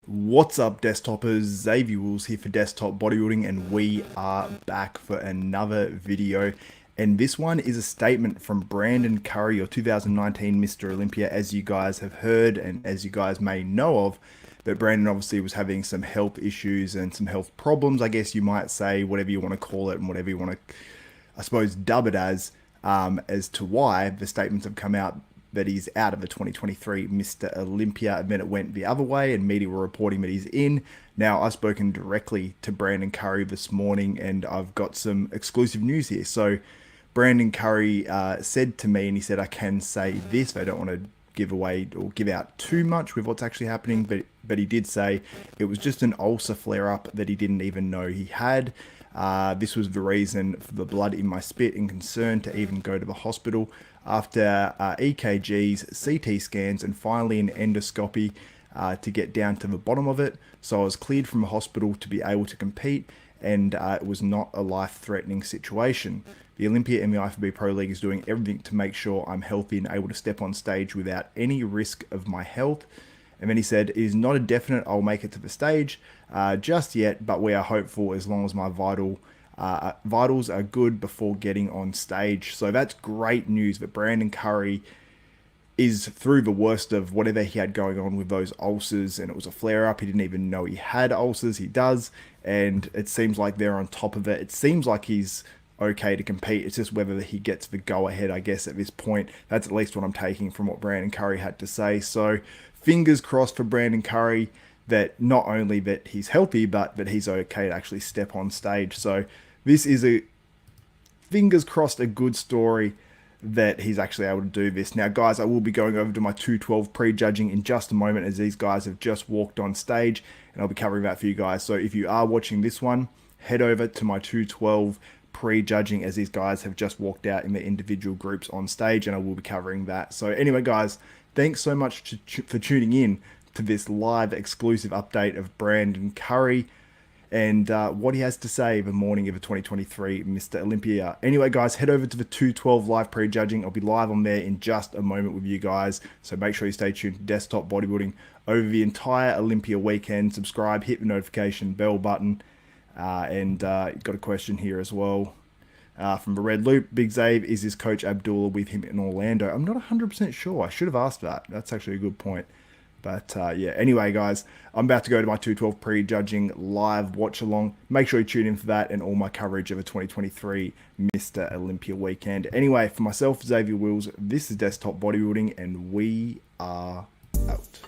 What's up, desktopers? Xavier Wills here for Desktop Bodybuilding, and we are back for another video. And this one is a statement from Brandon Curry, your 2019 Mr. Olympia, as you guys have heard and as you guys may know of. But Brandon obviously was having some health issues and some health problems, I guess you might say, whatever you want to call it and whatever you want to, I suppose, dub it as to why the statements have come out that he's out of the 2023 Mr. Olympia, and then it went the other way and media were reporting that he's in. Now, I've spoken directly to Brandon Curry this morning and I've got some exclusive news here. So Brandon Curry said to me, and he said, I can say this, I don't want to give away or give out too much with what's actually happening, but he did say it was just an ulcer flare-up that he didn't even know he had. This was the reason for the blood in my spit and concern to even go to the hospital. After EKGs, CT scans, and finally an endoscopy to get down to the bottom of it. So I was cleared from the hospital to be able to compete, and it was not a life-threatening situation. The Olympia and the IFBB Pro League is doing everything to make sure I'm healthy and able to step on stage without any risk of my health. And then he said, it is not a definite I'll make it to the stage just yet, but we are hopeful as long as my vitals are good before getting on stage. So that's great news that Brandon Curry is through the worst of whatever he had going on with those ulcers, and it was a flare-up. He didn't even know he had ulcers. He does, and it seems like they're on top of it. It seems like he's okay to compete. It's just whether he gets the go-ahead, I guess, at this point. That's at least what I'm taking from what Brandon Curry had to say. So fingers crossed for Brandon Curry that not only that he's healthy, but that he's okay to actually step on stage. So this is a, fingers crossed, a good story that he's actually able to do this. Now, guys, I will be going over to my 212 pre-judging in just a moment as these guys have just walked on stage, and I'll be covering that for you guys. So if you are watching this one, head over to my 212 pre-judging as these guys have just walked out in their individual groups on stage, and I will be covering that. So anyway, guys, thanks so much for tuning in to this live exclusive update of Brandon Curry and what he has to say the morning of the 2023 Mr. Olympia. Anyway, guys, head over to the 212 live pre-judging. I'll be live on there in just a moment with you guys, so make sure you stay tuned to Desktop Bodybuilding over the entire Olympia weekend. Subscribe, hit the notification bell button, and got a question here as well from the Red Loop. Big Zave, is this Coach Abdullah with him in Orlando? I'm not 100% sure. I should have asked that. That's actually a good point. But yeah, anyway, guys, I'm about to go to my 212 pre-judging live watch along. Make sure you tune in for that and all my coverage of the 2023 Mr. Olympia weekend. Anyway, for myself, Xavier Wills, this is Desktop Bodybuilding, and we are out.